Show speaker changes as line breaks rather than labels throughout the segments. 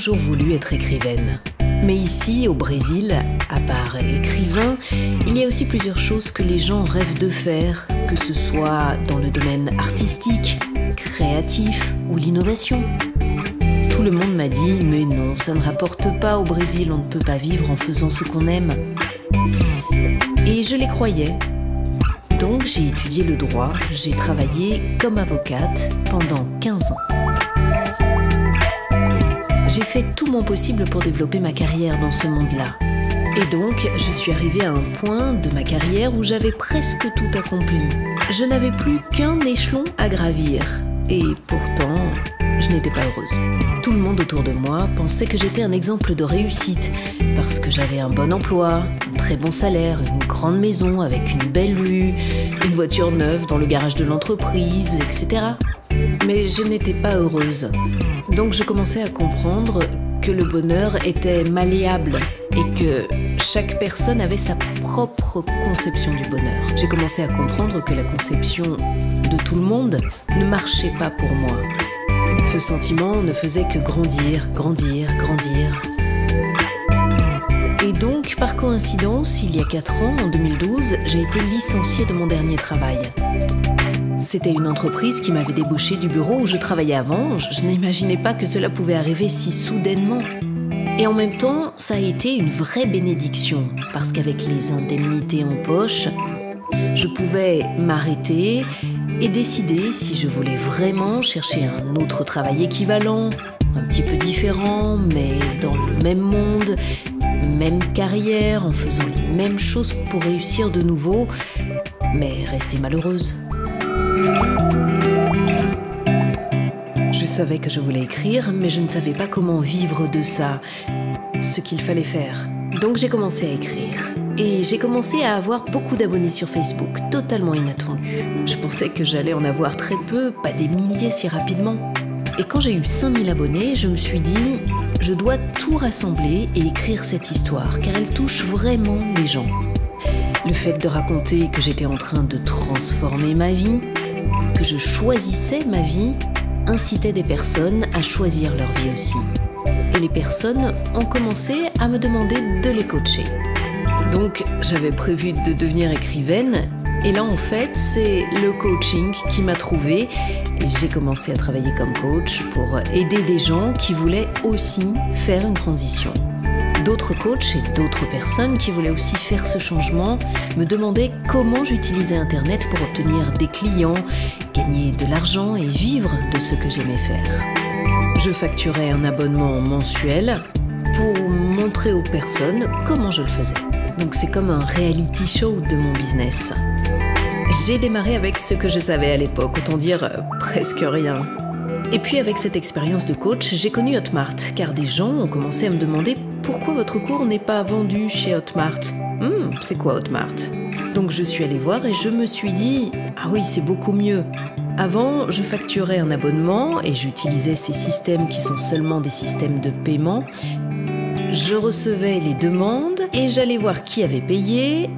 toujours voulu être écrivaine. Mais ici, au Brésil, à part écrivain, il y a aussi plusieurs choses que les gens rêvent de faire, que ce soit dans le domaine artistique, créatif ou l'innovation. Tout le monde m'a dit « Mais non, ça ne rapporte pas au Brésil, on ne peut pas vivre en faisant ce qu'on aime. » Et je les croyais. Donc j'ai étudié le droit, j'ai travaillé comme avocate pendant 15 ans. J'ai fait tout mon possible pour développer ma carrière dans ce monde-là. Et donc, je suis arrivée à un point de ma carrière où j'avais presque tout accompli. Je n'avais plus qu'un échelon à gravir. Et pourtant, je n'étais pas heureuse. Tout le monde autour de moi pensait que j'étais un exemple de réussite parce que j'avais un bon emploi, un très bon salaire, une grande maison avec une belle vue, une voiture neuve dans le garage de l'entreprise, etc. Mais je n'étais pas heureuse. Donc je commençais à comprendre que le bonheur était malléable et que chaque personne avait sa propre conception du bonheur. J'ai commencé à comprendre que la conception de tout le monde ne marchait pas pour moi. Ce sentiment ne faisait que grandir, grandir, grandir. Et donc, par coïncidence, il y a 4 ans, en 2012, j'ai été licenciée de mon dernier travail. C'était une entreprise qui m'avait débauchée du bureau où je travaillais avant. Je n'imaginais pas que cela pouvait arriver si soudainement. Et en même temps, ça a été une vraie bénédiction, parce qu'avec les indemnités en poche, je pouvais m'arrêter et décider si je voulais vraiment chercher un autre travail équivalent, un petit peu différent, mais dans le même monde, même carrière, en faisant les mêmes choses pour réussir de nouveau, mais rester malheureuse. Je savais que je voulais écrire, mais je ne savais pas comment vivre de ça, ce qu'il fallait faire. Donc j'ai commencé à écrire. Et j'ai commencé à avoir beaucoup d'abonnés sur Facebook, totalement inattendu. Je pensais que j'allais en avoir très peu, pas des milliers si rapidement. Et quand j'ai eu 5000 abonnés, je me suis dit, je dois tout rassembler et écrire cette histoire, car elle touche vraiment les gens. Le fait de raconter que j'étais en train de transformer ma vie, que je choisissais ma vie, incitait des personnes à choisir leur vie aussi. Et les personnes ont commencé à me demander de les coacher. Donc, j'avais prévu de devenir écrivaine. Et là, en fait, c'est le coaching qui m'a trouvée. Et j'ai commencé à travailler comme coach pour aider des gens qui voulaient aussi faire une transition. D'autres coachs et d'autres personnes qui voulaient aussi faire ce changement me demandaient comment j'utilisais Internet pour obtenir des clients, gagner de l'argent et vivre de ce que j'aimais faire. Je facturais un abonnement mensuel pour montrer aux personnes comment je le faisais. Donc c'est comme un reality show de mon business. J'ai démarré avec ce que je savais à l'époque, autant dire presque rien. Et puis avec cette expérience de coach, j'ai connu Hotmart, car des gens ont commencé à me demander pourquoi votre cours n'est pas vendu chez Hotmart. C'est quoi Hotmart? Donc je suis allée voir et je me suis dit, ah oui, c'est beaucoup mieux. Avant, je facturais un abonnement et j'utilisais ces systèmes qui sont seulement des systèmes de paiement. Je recevais les demandes et j'allais voir qui avait payé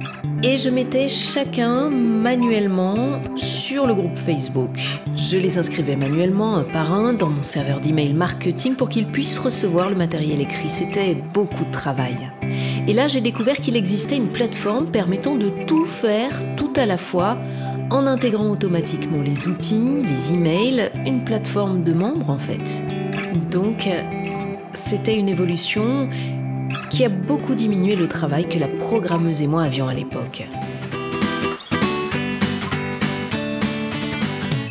et je mettais chacun manuellement sur le groupe Facebook. Je les inscrivais manuellement un par un dans mon serveur d'email marketing pour qu'ils puissent recevoir le matériel écrit. C'était beaucoup de travail. Et là, j'ai découvert qu'il existait une plateforme permettant de tout faire tout à la fois en intégrant automatiquement les outils, les emails, une plateforme de membres en fait. Donc, c'était une évolution qui a beaucoup diminué le travail que la programmeuse et moi avions à l'époque.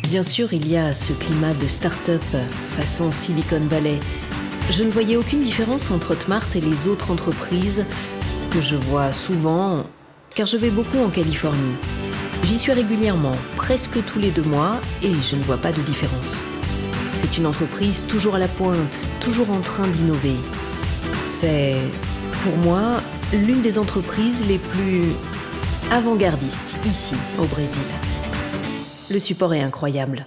Bien sûr, il y a ce climat de start-up façon Silicon Valley. Je ne voyais aucune différence entre Hotmart et les autres entreprises que je vois souvent, car je vais beaucoup en Californie. J'y suis régulièrement, presque tous les 2 mois, et je ne vois pas de différence. C'est une entreprise toujours à la pointe, toujours en train d'innover. C'est, pour moi, l'une des entreprises les plus avant-gardistes ici, au Brésil. Le support est incroyable.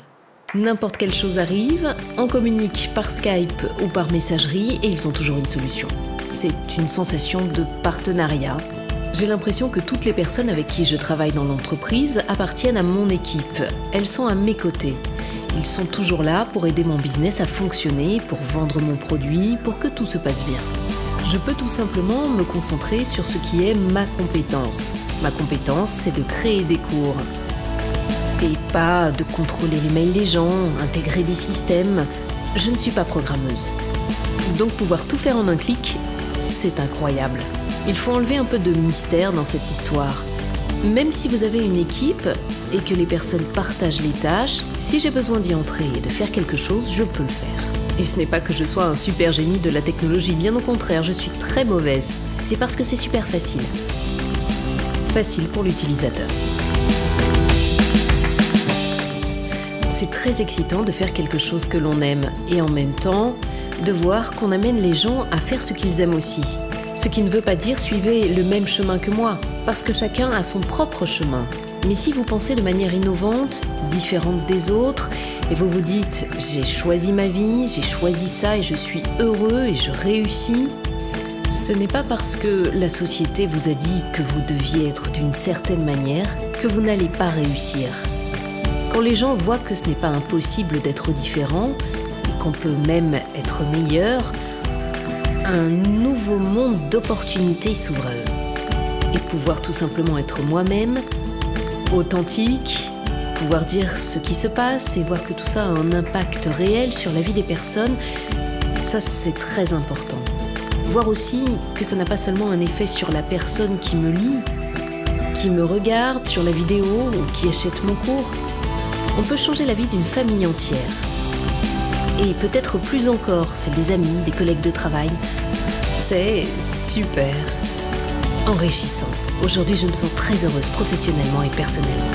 N'importe quelle chose arrive, on communique par Skype ou par messagerie et ils ont toujours une solution. C'est une sensation de partenariat. J'ai l'impression que toutes les personnes avec qui je travaille dans l'entreprise appartiennent à mon équipe. Elles sont à mes côtés. Ils sont toujours là pour aider mon business à fonctionner, pour vendre mon produit, pour que tout se passe bien. Je peux tout simplement me concentrer sur ce qui est ma compétence. Ma compétence, c'est de créer des cours. Et pas de contrôler les mails des gens, intégrer des systèmes. Je ne suis pas programmeuse. Donc pouvoir tout faire en un clic, c'est incroyable. Il faut enlever un peu de mystère dans cette histoire. Même si vous avez une équipe et que les personnes partagent les tâches, si j'ai besoin d'y entrer et de faire quelque chose, je peux le faire. Et ce n'est pas que je sois un super génie de la technologie, bien au contraire, je suis très mauvaise. C'est parce que c'est super facile. Facile pour l'utilisateur. C'est très excitant de faire quelque chose que l'on aime et en même temps, de voir qu'on amène les gens à faire ce qu'ils aiment aussi. Ce qui ne veut pas dire suivez le même chemin que moi, parce que chacun a son propre chemin. Mais si vous pensez de manière innovante, différente des autres, et vous vous dites « j'ai choisi ma vie, j'ai choisi ça et je suis heureux et je réussis », ce n'est pas parce que la société vous a dit que vous deviez être d'une certaine manière que vous n'allez pas réussir. Quand les gens voient que ce n'est pas impossible d'être différent et qu'on peut même être meilleur, un nouveau monde d'opportunités s'ouvre à eux. Et pouvoir tout simplement être moi-même, authentique, pouvoir dire ce qui se passe et voir que tout ça a un impact réel sur la vie des personnes, ça c'est très important. Voir aussi que ça n'a pas seulement un effet sur la personne qui me lit, qui me regarde sur la vidéo ou qui achète mon cours. On peut changer la vie d'une famille entière. Et peut-être plus encore, celle des amis, des collègues de travail. C'est super enrichissant. Aujourd'hui, je me sens très heureuse professionnellement et personnellement.